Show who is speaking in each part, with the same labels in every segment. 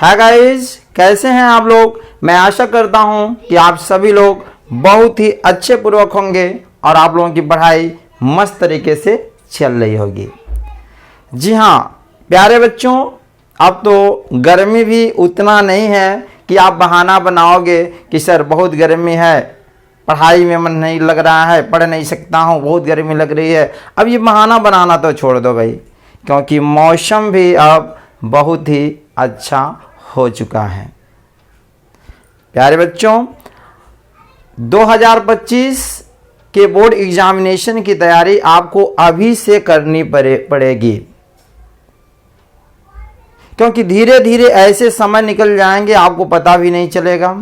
Speaker 1: Hi guys, कैसे हैं आप लोग। मैं आशा करता हूं कि आप सभी लोग बहुत ही अच्छे पूर्वक होंगे और आप लोगों की पढ़ाई मस्त तरीके से चल रही होगी। जी हाँ प्यारे बच्चों, अब तो गर्मी भी उतना नहीं है कि आप बहाना बनाओगे कि सर बहुत गर्मी है, पढ़ाई में मन नहीं लग रहा है, पढ़ नहीं सकता हूँ, बहुत गर्मी लग रही है। अब ये बहाना बनाना तो छोड़ दो भाई, क्योंकि मौसम भी अब बहुत ही अच्छा हो चुका है। प्यारे बच्चों, 2025 के बोर्ड एग्जामिनेशन की तैयारी आपको अभी से करनी पड़ेगी, क्योंकि धीरे धीरे ऐसे समय निकल जाएंगे आपको पता भी नहीं चलेगा।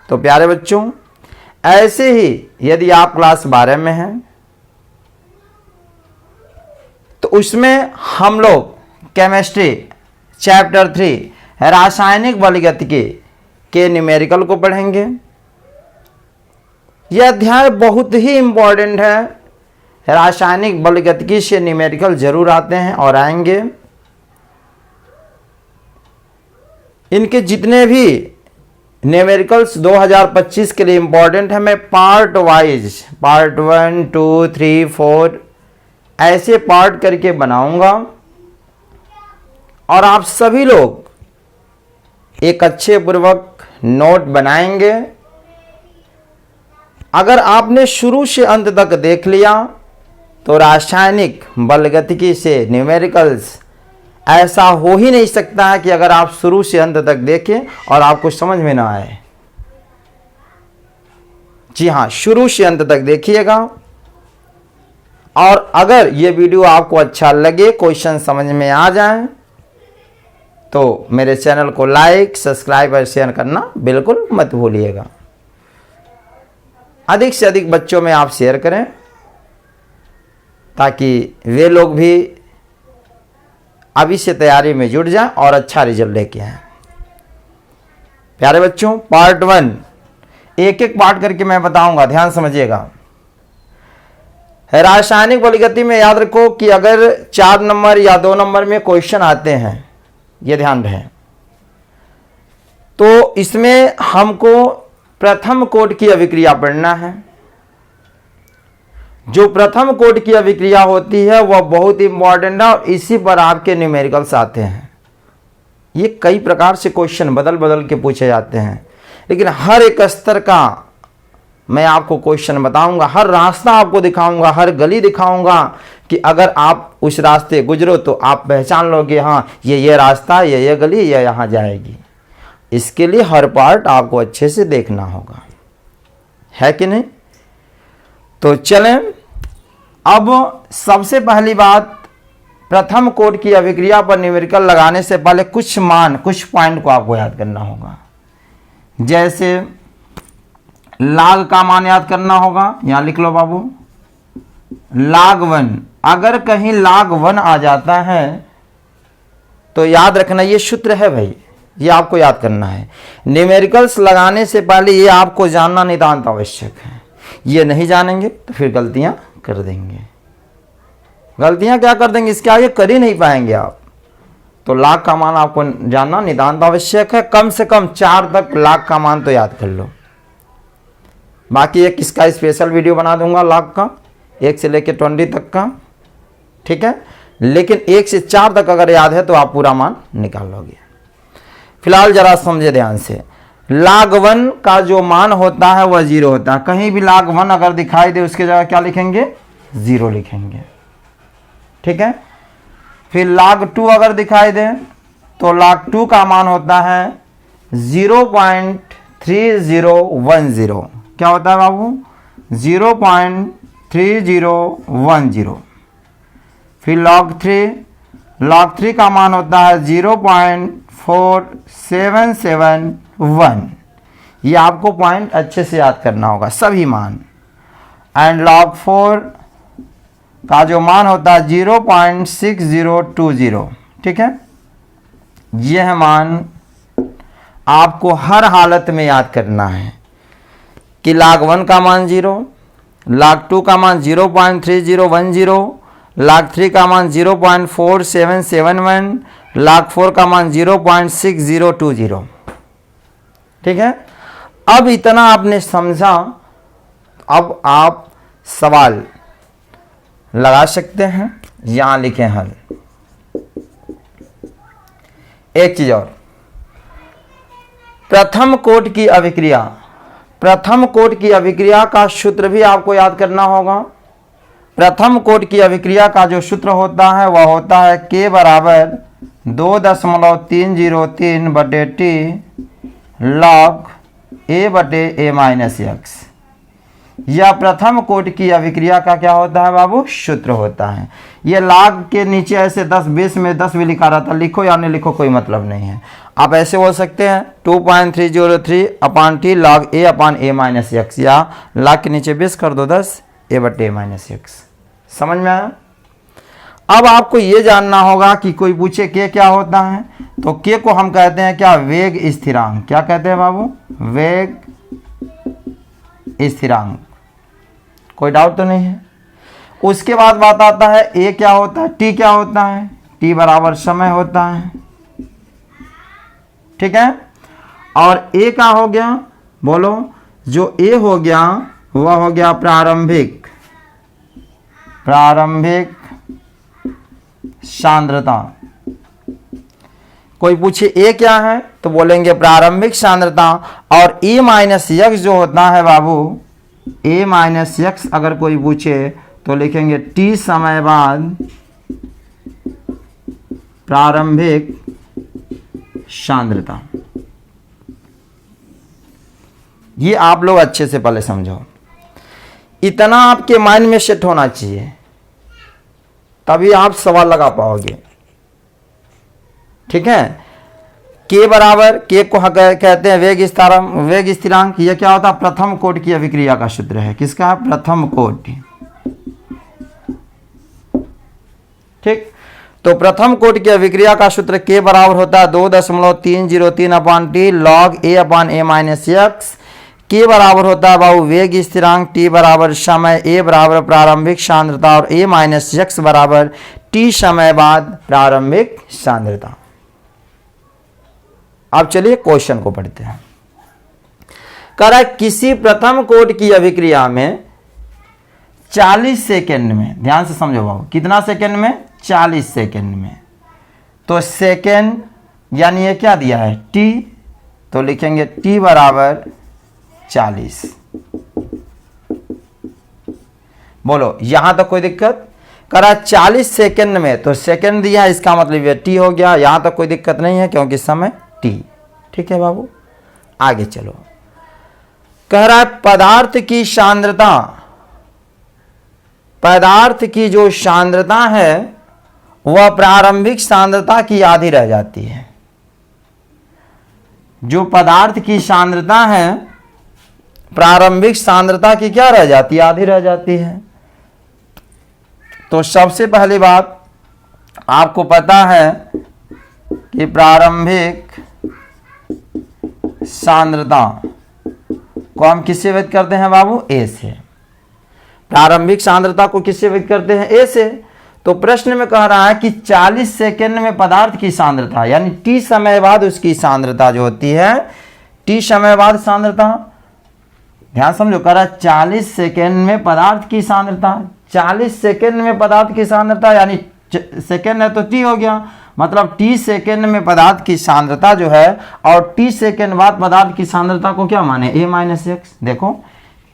Speaker 1: तो प्यारे बच्चों, ऐसे ही यदि आप क्लास 12 में हैं तो उसमें हम लोग केमिस्ट्री चैप्टर 3 रासायनिक बलगतिकी के न्यूमेरिकल को पढ़ेंगे। यह अध्याय बहुत ही इंपॉर्टेंट है। रासायनिक बलगतिकी से न्यूमेरिकल जरूर आते हैं और आएंगे। इनके जितने भी न्यूमेरिकल्स 2025 के लिए इंपॉर्टेंट है, मैं पार्ट वाइज पार्ट 1, 2, 3, 4 ऐसे पार्ट करके बनाऊंगा और आप सभी लोग एक अच्छे पूर्वक नोट बनाएंगे। अगर आपने शुरू से अंत तक देख लिया तो रासायनिक बलगतिकी से न्यूमेरिकल्स ऐसा हो ही नहीं सकता है कि अगर आप शुरू से अंत तक देखें और आपको समझ में ना आए। जी हाँ, शुरू से अंत तक देखिएगा और अगर ये वीडियो आपको अच्छा लगे, क्वेश्चन समझ में आ जाए तो मेरे चैनल को लाइक, सब्सक्राइब और शेयर करना बिल्कुल मत भूलिएगा। अधिक से अधिक बच्चों में आप शेयर करें ताकि वे लोग भी अभी से तैयारी में जुट जाएं और अच्छा रिजल्ट लेके आएं। प्यारे बच्चों, पार्ट 1 एक एक पार्ट करके मैं बताऊंगा, ध्यान समझिएगा। रासायनिक बलगतिकी में याद रखो कि अगर 4 नंबर या 2 नंबर में क्वेश्चन आते हैं, ये ध्यान रहे, तो इसमें हमको प्रथम कोट की अभिक्रिया पढ़ना है। जो प्रथम कोट की अभिक्रिया होती है वह बहुत इंपॉर्टेंट है और इसी पर आपके न्यूमेरिकल्स आते हैं। ये कई प्रकार से क्वेश्चन बदल बदल के पूछे जाते हैं, लेकिन हर एक स्तर का मैं आपको क्वेश्चन बताऊंगा, हर रास्ता आपको दिखाऊंगा, हर गली दिखाऊंगा कि अगर आप उस रास्ते गुजरो तो आप पहचान लोगे, हाँ ये रास्ता, ये गली, ये यहाँ जाएगी। इसके लिए हर पार्ट आपको अच्छे से देखना होगा, है कि नहीं। तो चलें, अब सबसे पहली बात, प्रथम कोट की अभिक्रिया पर न्यूमेरिकल लगाने से पहले कुछ पॉइंट को आपको याद करना होगा। जैसे लाग का मान याद करना होगा, यहां लिख लो बाबू, लाग 1। अगर कहीं लाग 1 आ जाता है तो याद रखना ये सूत्र है भाई, ये आपको याद करना है। न्यूमेरिकल्स लगाने से पहले ये आपको जानना नितांत आवश्यक है। ये नहीं जानेंगे तो फिर गलतियां कर देंगे। गलतियां क्या कर देंगे, इसके आगे कर ही नहीं पाएंगे आप। तो लाग का मान आपको जानना नितांत आवश्यक है। कम से कम 4 तक लाग का मान तो याद कर लो। बाकी एक इसका स्पेशल वीडियो बना दूंगा लाग का, 1 से लेकर 20 तक का, ठीक है। लेकिन 1 से 4 तक अगर याद है तो आप पूरा मान निकाल लोगे। फिलहाल जरा समझे ध्यान से, लाग 1 का जो मान होता है वह 0 होता है। कहीं भी लाग 1 अगर दिखाई दे उसके जगह क्या लिखेंगे, 0 लिखेंगे, ठीक है। फिर लाग 2 अगर दिखाई दे तो लाग 2 का मान होता है 0.3010। क्या होता है बाबू, 0.3010। फिर लॉग 3 का मान होता है 0.4771। ये आपको पॉइंट अच्छे से याद करना होगा, सभी मान। एंड लॉग 4 का जो मान होता है 0.6020, ठीक है। यह मान आपको हर हालत में याद करना है कि लाग 1 का मान 0, लाग 2 का मान 0.3010, लाग 3 का मान 0.4771, log 4 का मान 0.6020। ठीक है, अब इतना आपने समझा, अब आप सवाल लगा सकते हैं। यहां लिखें हल। एक चीज और, प्रथम कोट की अभिक्रिया, प्रथम कोट की अभिक्रिया का सूत्र भी आपको याद करना होगा। प्रथम कोट की अभिक्रिया का जो सूत्र होता है वह होता है K बराबर 2.303 बटे T log A बटे A माइनस एक्स। यह प्रथम कोट की अभिक्रिया का क्या होता है बाबू? सूत्र होता है। यह log के नीचे ऐसे 10-20 में 10 भी लिखा रहता, लिखो या नहीं लिखो कोई मतलब नहीं है। आप ऐसे बोल सकते हैं 2.303 अपान T log A upon A minus x, या log के नीचे 20 कर दो 10 A बटे A माइनस एक्स। समझ में आया? अब आपको यह जानना होगा कि कोई पूछे K क्या होता है, तो K को हम कहते हैं क्या? वेग स्थिरांक। क्या कहते हैं बाबू? वेग स्थिरांक। कोई डाउट तो नहीं है? उसके बाद बात आता है A क्या होता है, T क्या होता है? T बराबर समय होता है। ठीक है, और A क्या हो गया? बोलो, जो A हो गया वह हो गया प्रारंभिक सांद्रता। कोई पूछे A क्या है तो बोलेंगे प्रारंभिक सांद्रता। और A माइनस एक्स जो होता है बाबू, A माइनस एक्स अगर कोई पूछे तो लिखेंगे T समय बाद प्रारंभिक सांद्रता। ये आप लोग अच्छे से पहले समझो, इतना आपके माइंड में सेट होना चाहिए, तभी आप सवाल लगा पाओगे। ठीक है, K बराबर, K को कहते हैं वेग स्थिरांक। यह क्या होता है? प्रथम कोट की अभिक्रिया का सूत्र है। किसका? प्रथम कोट। ठीक, तो प्रथम कोट की अभिक्रिया का सूत्र K बराबर होता है 2.303 अपान T log A upon A minus x. K बराबर होता है बाबू वेग स्थिरांक, T बराबर समय, A बराबर प्रारंभिक सांद्रता और A माइनस एक्स बराबर T समय बाद प्रारंभिक सांद्रता। अब चलिए क्वेश्चन को पढ़ते हैं। कह रहा है किसी प्रथम कोट की अभिक्रिया में 40 सेकेंड में, ध्यान से समझो बाबू, कितना सेकेंड में? 40 सेकेंड में। तो सेकेंड यानी ये क्या दिया है? T, तो लिखेंगे T बराबर 40। बोलो यहां तक कोई दिक्कत? करा 40 सेकेंड में, तो सेकेंड दिया है, इसका मतलब ये T हो गया। यहां तक कोई दिक्कत नहीं है क्योंकि समय T। ठीक है बाबू, आगे चलो। कह रहा है पदार्थ की सांद्रता, पदार्थ की जो सांद्रता है वह प्रारंभिक सांद्रता की आधी रह जाती है। जो पदार्थ की सांद्रता है प्रारंभिक सांद्रता की क्या रह जाती है? आधी रह जाती है। तो सबसे पहली बात आपको पता है कि प्रारंभिक सांद्रता को हम किससे व्यक्त करते हैं बाबू? A से। प्रारंभिक सांद्रता को किससे व्यक्त करते हैं? A से। तो प्रश्न में कह रहा है कि 40 सेकेंड में पदार्थ की सांद्रता, यानी T समय बाद उसकी सांद्रता जो होती है, T समय बाद सांद्रता, ध्यान समझो, कह रहा है 40 सेकेंड में पदार्थ की सांद्रता। 40 सेकेंड में पदार्थ की सांद्रता यानी सेकेंड है तो T हो गया, मतलब T सेकेंड में पदार्थ की सांद्रता जो है, और T सेकेंड बाद पदार्थ की सांद्रता को क्या माने? A minus x. देखो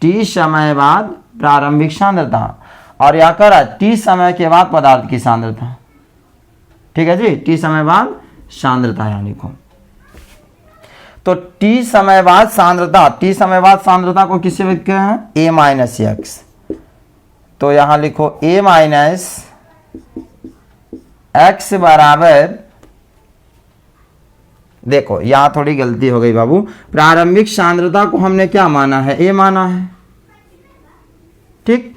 Speaker 1: T समय बाद प्रारंभिक सांद्रता, और यह कह रहा है T समय के बाद पदार्थ की सांद्रता। ठीक है जी, T समय बाद सांद्रता यहाँ लिखो। तो T समय बाद सांद्रता, T समय बाद सांद्रता को किससे व्यक्त किया है? A minus x. तो यहां लिखो A माइनस एक्स बराबर, देखो यहां थोड़ी गलती हो गई बाबू, प्रारंभिक सांद्रता को हमने क्या माना है? A माना है। ठीक,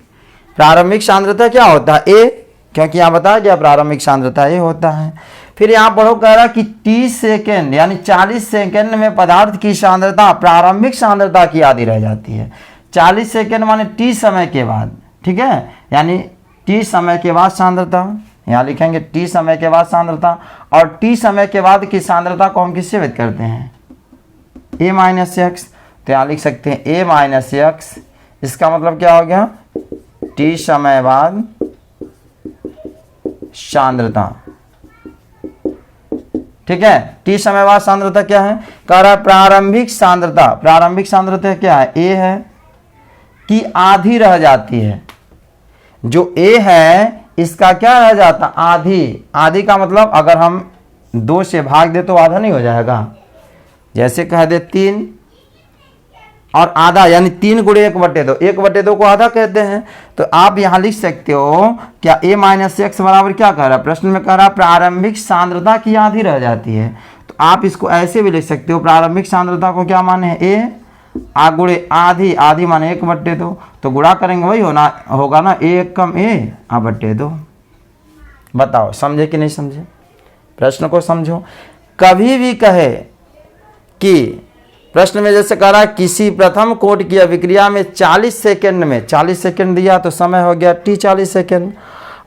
Speaker 1: प्रारंभिक सांद्रता क्या होता है? A, क्योंकि यहां बताया गया प्रारंभिक सांद्रता A होता है। फिर यहां पढ़ो, कह रहा कि 30 सेकेंड यानी 40 सेकेंड में पदार्थ की सांद्रता प्रारंभिक सांद्रता की आधी रह जाती है। 40 सेकेंड माने T समय के बाद। ठीक है, यानी T समय के बाद सांद्रता, यहाँ लिखेंगे t समय के बाद सांद्रता, और t समय के बाद की सांद्रता को हम किससे व्यक्त करते हैं, a माइनस एक्स। तो यहाँ लिख सकते हैं a माइनस एक्स, इसका मतलब क्या हो गया, t समय बाद सांद्रता। ठीक है, t समय बाद सांद्रता क्या है, कह रहा है प्रारंभिक सांद्रता। प्रारंभिक सांद्रता क्या है, a है कि आधी रह जाती है। जो a है इसका क्या रह जाता, आधी। आधी का मतलब अगर हम 2 से भाग दे तो आधा नहीं हो जाएगा। जैसे कह दे 3 और आधा, यानी 3 गुणे 1/2। 1/2 को आधा कहते हैं। तो आप यहाँ लिख सकते हो क्या, a माइनस एक्स बराबर क्या कह रहा है, प्रश्न में कह रहा है प्रारंभिक सांद्रता की आधी रह जाती है। तो आप इसको ऐसे भी लिख सकते हो, प्रारंभिक सांद्रता को क्या माने है, a गुणे आधी, आधी माने 1/2। तो गुणा करेंगे वही होगा ना, a कम a 2। बताओ समझे कि नहीं समझे, प्रश्न को समझो। कभी भी कहे कि प्रश्न में जैसे कह रहा है किसी प्रथम कोट की अभिक्रिया में 40 सेकंड में, 40 सेकंड दिया तो समय हो गया t 40 सेकंड।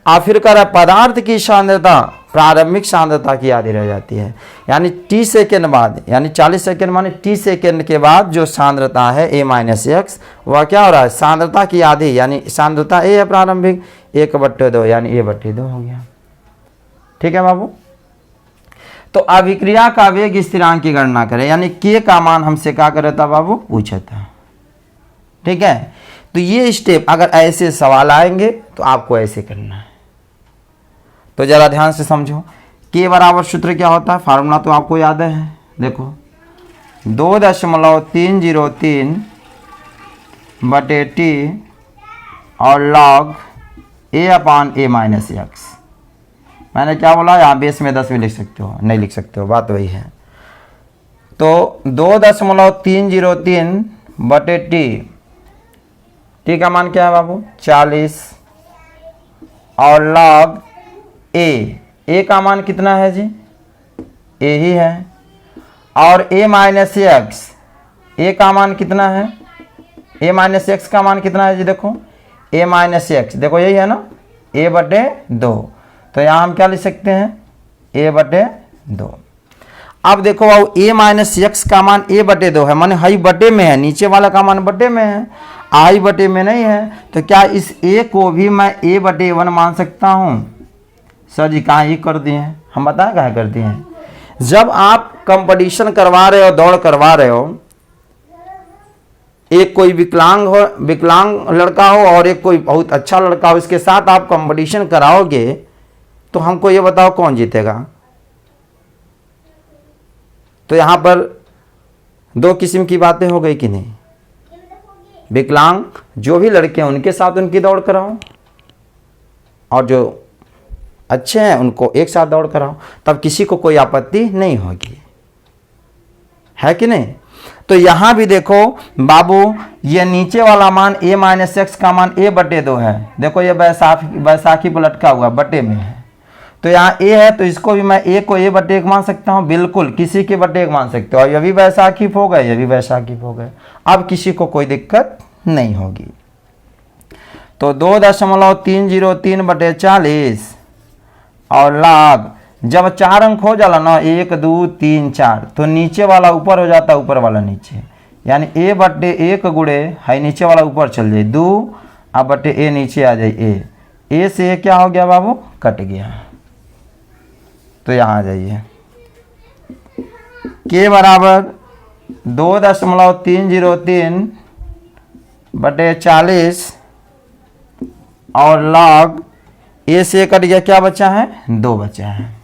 Speaker 1: और फिर कह रहा है पदार्थ की सांद्रता प्रारंभिक सांद्रता की आधी रह जाती है, यानी t सेकंड बाद, यानी 40 सेकंड माने t सेकंड के बाद जो सांद्रता है a माइनस एक्स, वह क्या हो रहा है, सांद्रता की आधी, यानी सांद्रता a है प्रारंभिक, 1/2 यानी a/2 हो गया। ठीक है बाबू। तो अभिक्रिया का वेग स्थिरांक की गणना करें, यानी k का मान हमसे क्या कर रहा था बाबू, पूछा था। ठीक है, तो ये स्टेप अगर ऐसे सवाल आएंगे तो आपको ऐसे करना है। तो जरा ध्यान से समझो, k बराबर सूत्र क्या होता है, फार्मूला तो आपको याद है, देखो 2.303 बटे t और log a/a माइनस एक्स। मैंने क्या बोला, यहाँ बेस में 10 भी लिख सकते हो, नहीं लिख सकते हो, बात वही है। तो 2.303 बटे t का मान क्या है बाबू, 40, और log a का मान कितना है जी, a ही है, और a माइनस एक्स, a का मान कितना है, a माइनस एक्स का मान कितना है जी, देखो a माइनस एक्स, देखो यही है ना, a/2। तो यहाँ हम क्या लिख सकते हैं, a/2। अब देखो बाबू a माइनस एक्स का मान a/2 है, माने हाई बटे में है, नीचे वाला का मान बटे में है, आई बटे में नहीं है। तो क्या इस a को भी मैं a/1 मान सकता हूँ। सर जी कहाँ ये कर दिए हैं, हम बताएं कहाँ कर दिए हैं। जब आप कंपटीशन करवा रहे हो, दौड़ करवा रहे हो, एक कोई विकलांग लड़का हो और एक कोई बहुत अच्छा लड़का हो, इसके साथ आप कंपटीशन कराओगे तो हमको ये बताओ कौन जीतेगा। तो यहाँ पर 2 किस्म की बातें हो गई कि नहीं। विकलांग जो भी लड़के हैं उनके साथ उनकी दौड़ कराओ, और जो अच्छे हैं उनको एक साथ दौड़ कराओ, तब किसी को कोई आपत्ति नहीं होगी, है कि नहीं। तो यहाँ भी देखो बाबू, ये नीचे वाला मान a माइनस एक्स का मान a/2 है। देखो ये बैसाखी पर लटका हुआ बटे में है, तो यहाँ a है तो इसको भी मैं a को a/1 मान सकता हूँ, बिल्कुल किसी के बटे 1 मान सकते हो। और ये भी बैसाखी हो गए, ये भी बैसाखी हो गए, अब किसी को कोई दिक्कत नहीं होगी। तो 2.303 बटे 40 और log, जब 4 अंक हो जाला ना, 1 2 3 4, तो नीचे वाला ऊपर हो जाता है, ऊपर वाला नीचे, यानी a/1 गुणे है, नीचे वाला ऊपर चल जाए 2, अब बटे a नीचे आ जाए a से क्या हो गया बाबू, कट गया। तो यहाँ आ जाइए, k बराबर 2.303 बटे 40 और log a से कट गया, क्या बचा है, 2 बचा है।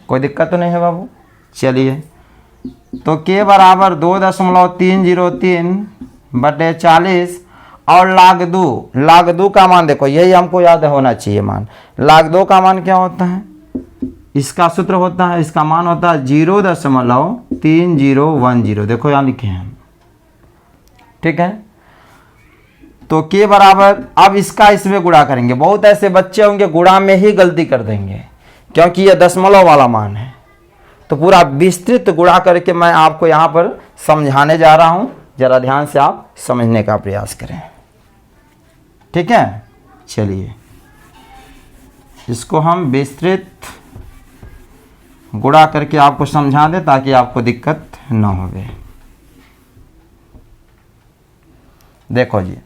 Speaker 1: कोई दिक्कत तो नहीं है बाबू। चलिए, तो k बराबर 2.303 बटे 40 और log 2 का मान देखो, यही हमको याद होना चाहिए मान। log 2 का मान क्या होता है, इसका सूत्र होता है, इसका मान होता है 0.3010। देखो यहाँ लिखे हैं, ठीक है। तो k बराबर, अब इसका इसमें गुणा करेंगे। बहुत ऐसे बच्चे होंगे गुणा में ही गलती कर देंगे, क्योंकि ये दशमलव वाला मान है। तो पूरा विस्तृत गुणा करके मैं आपको यहाँ पर समझाने जा रहा हूँ, जरा ध्यान से आप समझने का प्रयास करें, ठीक है। चलिए, इसको हम विस्तृत गुणा करके आपको समझा दें ताकि आपको दिक्कत न होवे। देखो जी,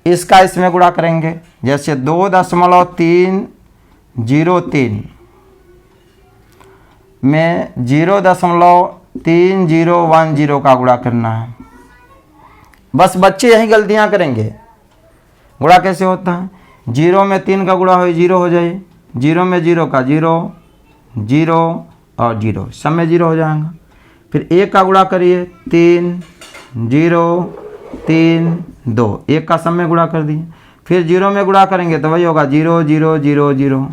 Speaker 1: इसका इसमें गुणा करेंगे, जैसे 2.303 में 0.3010 का गुणा करना है। बस बच्चे यही गलतियां करेंगे। गुणा कैसे होता है? 0 में 3 का गुणा हो 0 हो जाए, 0 में 0 का 0, 0 और 0, सब में 0 हो जाएगा। फिर 1 का गुणा करिए 3, 0, 3, 2, 1 का सब में गुणा कर दिए। फिर 0 में गुणा करेंगे तो वही होगा 0, 0, 0, 0।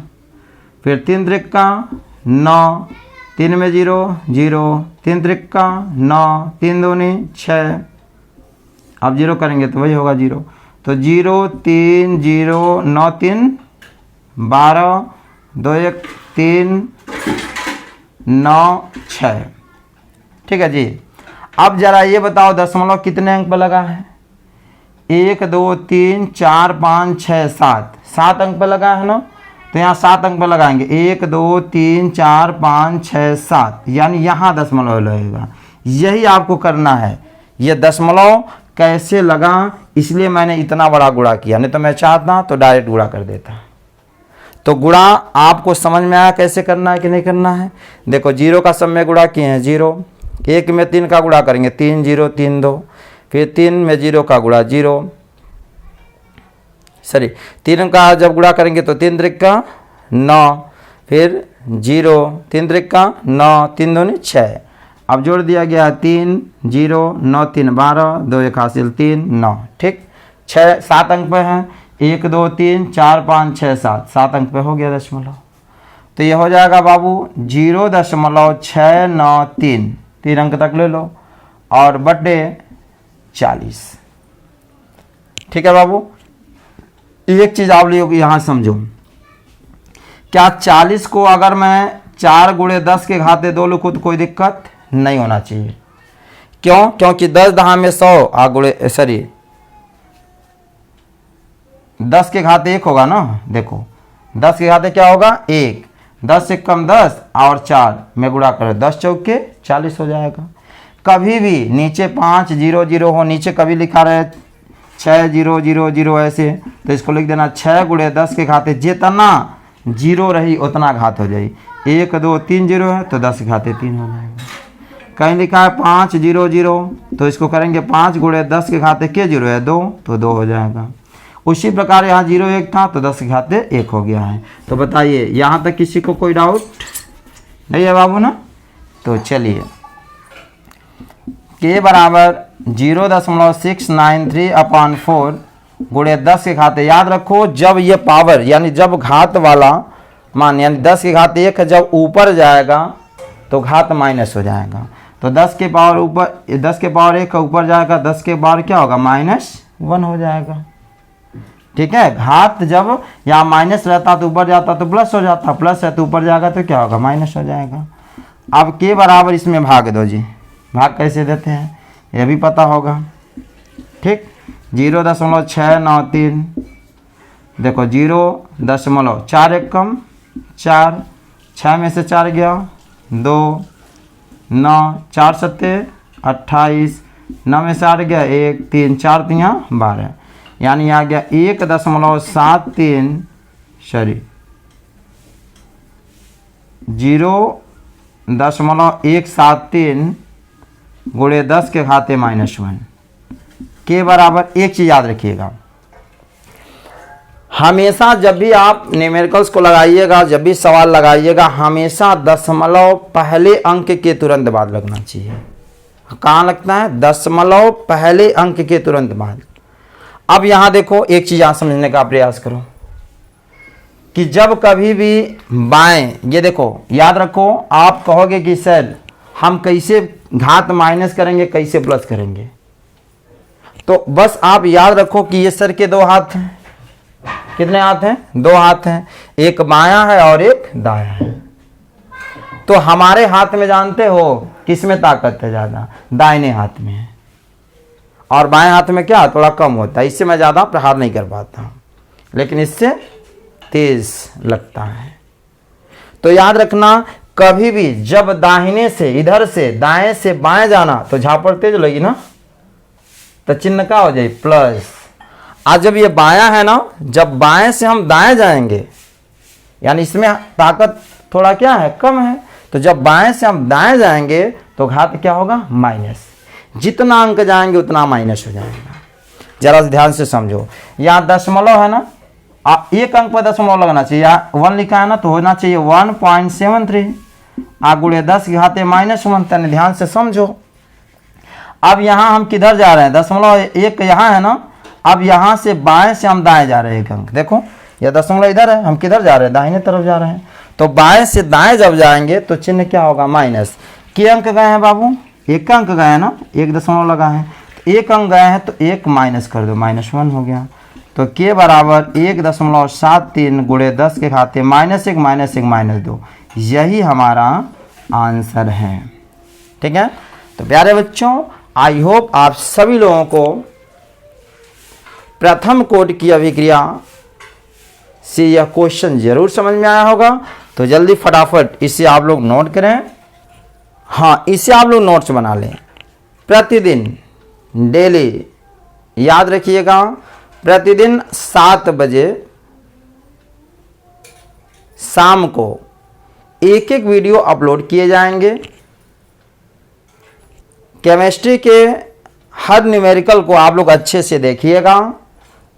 Speaker 1: फिर 3 त्रिक्का 9, 3 में 0, 0, 3 त्रिक्का 9, 3 दूनी 6। अब 0 करेंगे तो वही होगा 0। तो 0, 3, 0, 9, 3, 12, 2, 1, 3, 9, 6। ठीक है जी। अब जरा ये बताओ दशमलव कितने अंक पर लगा है? 1, 2, 3, 4, 5, 6, 7, 7 अंक पर लगा है ना। तो यहाँ 7 अंक पर लगाएंगे, 1, 2, 3, 4, 5, 6, 7, यानी यहाँ दशमलव लगेगा। यही आपको करना है। ये दशमलव कैसे लगा, इसलिए मैंने इतना बड़ा गुणा किया, नहीं तो मैं चाहता तो डायरेक्ट गुणा कर देता। तो गुणा आपको समझ में आया कैसे करना है कि नहीं करना है? देखो 0 का सब में गुणा किए हैं 0, 1 में 3 का गुणा करेंगे 3, 0, 3, 2, फिर 3 में 0 का गुणा 0, 3 का जब गुणा करेंगे तो 3 त्रिक्का 9, फिर 0, 3 त्रिक्का 9, 3 दूनी 6। अब जोड़ दिया गया 3, 0, 9, 3, 12, 2, 1 हासिल 3, 9। ठीक, 6, 7 अंक पे हैं, 1, 2, 3, 4, 5, 6, 7, 7 अंक पे हो गया दशमलव। तो ये हो जाएगा बाबू 0.693, 3 अंक तक ले लो, और बटे 40। ठीक है बाबू। एक चीज़ आप लोग यहाँ समझो, क्या 40 को अगर मैं 4 गुणे 10 के घाते 2 लिखूँ तो कोई दिक्कत नहीं होना चाहिए। क्यों? क्योंकि 10 दहा में 100 गुणे 10 के घाते 1 होगा ना। देखो 10 के घाते क्या होगा? 1, 10 से कम 10 और 4 में गुणा करो, 10 चौके 40 हो जाएगा। कभी भी नीचे 5 0 0 हो, नीचे कभी लिखा रहे 6 0 0 0 ऐसे, तो इसको लिख देना 6 गुणे 10 के घाते जितना 0 रही उतना घात हो जाए। 1 2 3 0 है तो 10 के घाते 3 हो जाएगा। कहीं लिखा है 5 0 0, तो इसको करेंगे 5 गुणे 10 के घाते के 0 है 2, तो 2 हो जाएगा। उसी प्रकार यहाँ 0 1 था तो 10 के घाते 1 हो गया है। तो बताइए यहाँ तक किसी को कोई डाउट नहीं है बाबू ना? तो चलिए, के बराबर 0.693/4 गुणे 10 के घाते। याद रखो जब ये पावर यानी जब घात वाला मान यानी 10 के घाते 1 जब ऊपर जाएगा तो घात माइनस हो जाएगा। तो 10 के पावर ऊपर 10 के पावर 1 का ऊपर जाएगा, 10 के पावर क्या होगा? -1 हो जाएगा। ठीक है, घात जब यहाँ माइनस रहता तो ऊपर जाता तो प्लस हो जाता, प्लस है तो ऊपर जाएगा तो क्या होगा? माइनस हो जाएगा। अब के बराबर इसमें भाग दो जी। भाग कैसे देते हैं ये भी पता होगा। ठीक, 0.693, देखो 0.4 एक कम 4, 6 में से 4 गया 2, 9 4 सत्ते 28, 9 में से 8 गया 1, 3 4 3 12, यानी आ गया 1.73 0.173 गुणे 10 के घाते -1 के बराबर। एक चीज़ याद रखिएगा, हमेशा जब भी आप न्यूमेरिकल्स को लगाइएगा, जब भी सवाल लगाइएगा, हमेशा दशमलव पहले अंक के तुरंत बाद लगना चाहिए। कहाँ लगता है? दशमलव पहले अंक के तुरंत बाद। अब यहाँ देखो एक चीज़ आप समझने का प्रयास करो कि जब कभी भी बाएं, ये देखो याद रखो, आप कहोगे कि सर हम कैसे घात माइनस करेंगे, कैसे प्लस करेंगे, तो बस आप याद रखो कि ये सर के 2 हाथ हैं। कितने हाथ हैं? 2 हाथ हैं, एक बायां है और एक दायां है। तो हमारे हाथ में जानते हो किस में ताकत है ज़्यादा? दाहिने हाथ में है, और बाएं हाथ में क्या थोड़ा कम होता है। इससे मैं ज़्यादा प्रहार नहीं कर पाता हूँ, लेकिन इससे तेज लगता है। तो याद रखना, कभी भी जब दाहिने से, इधर से दाएं से बाएं जाना तो झापड़ तेज लगी ना, तो चिन्ह क्या हो जाए प्लस। आज जब ये बायां है ना, जब बाएं से हम दाएं जाएंगे यानी इसमें ताकत थोड़ा क्या है, कम है, तो जब बाएं से हम दाएं जाएंगे तो घात क्या होगा, माइनस। जितना अंक जाएंगे उतना माइनस हो जाएगा। जरा ध्यान से समझो, यहाँ दशमलव है ना, एक अंक पर दशमलव लगना चाहिए, 1 लिखा है ना तो होना चाहिए 1.73 गुणे 10 की घाते -1। ध्यान से समझो। अब यहाँ हम किधर जा रहे हैं, दशमलव एक यहाँ है ना, अब यहाँ से बाएं से हम दाएं जा रहे हैं एक अंक। देखो यह दशमलव इधर है, हम किधर जा रहे हैं, दाहिने तरफ जा रहे हैं। तो बाएं से दाएं जब जाएंगे तो चिन्ह क्या होगा, माइनस। के अंक गए हैं बाबू, एक अंक गए हैं ना, एक दशमलव लगा है, तो एक अंक गए हैं तो एक माइनस कर दो, -1 हो गया। तो के बराबर 1.73 गुणे 10 के घाते -1 -2, यही हमारा आंसर है। ठीक है। तो प्यारे बच्चों, आई होप आप सभी लोगों को प्रथम कोटि की अभिक्रिया से यह क्वेश्चन जरूर समझ में आया होगा। तो जल्दी फटाफट इसे आप लोग नोट करें। हाँ, इसे आप लोग नोट्स बना लें। प्रतिदिन डेली याद रखिएगा, प्रतिदिन 7 बजे शाम को एक एक वीडियो अपलोड किए जाएंगे। केमिस्ट्री के हर न्यूमेरिकल को आप लोग अच्छे से देखिएगा,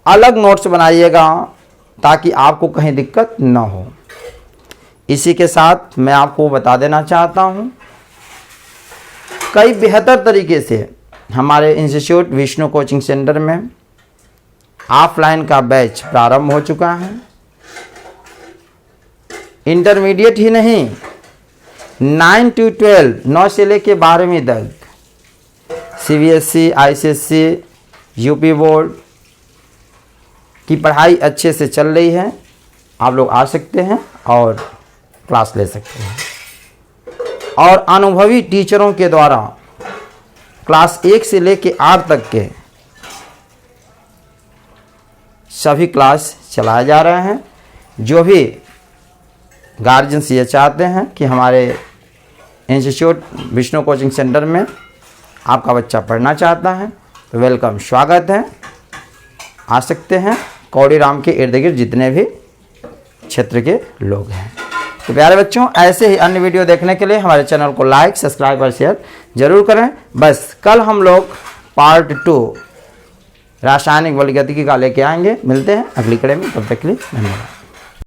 Speaker 1: अलग नोट्स बनाइएगा ताकि आपको कहीं दिक्कत ना हो। इसी के साथ मैं आपको बता देना चाहता हूँ, कई बेहतर तरीके से हमारे इंस्टीट्यूट विष्णु कोचिंग सेंटर में ऑफलाइन का बैच प्रारंभ हो चुका है। इंटरमीडिएट ही नहीं, 9 to 12 9 से लेके 12वीं तक CBSE, ICSE, यूपी बोर्ड की पढ़ाई अच्छे से चल रही है। आप लोग आ सकते हैं और क्लास ले सकते हैं। और अनुभवी टीचरों के द्वारा क्लास 1 से लेके 8 तक के सभी क्लास चलाए जा रहे हैं। जो भी गार्जियंस ये चाहते हैं कि हमारे इंस्टीट्यूट विष्णु कोचिंग सेंटर में आपका बच्चा पढ़ना चाहता है तो वेलकम, स्वागत है, आ सकते हैं। कौड़ीराम के इर्द गिर्द जितने भी क्षेत्र के लोग हैं। तो प्यारे बच्चों, ऐसे ही अन्य वीडियो देखने के लिए हमारे चैनल को लाइक, सब्सक्राइब और शेयर जरूर करें। बस कल हम लोग पार्ट 2 रासायनिक बलगतिकी का लेके आएंगे। मिलते हैं अगली कड़ी में, तब तक के लिए धन्यवाद।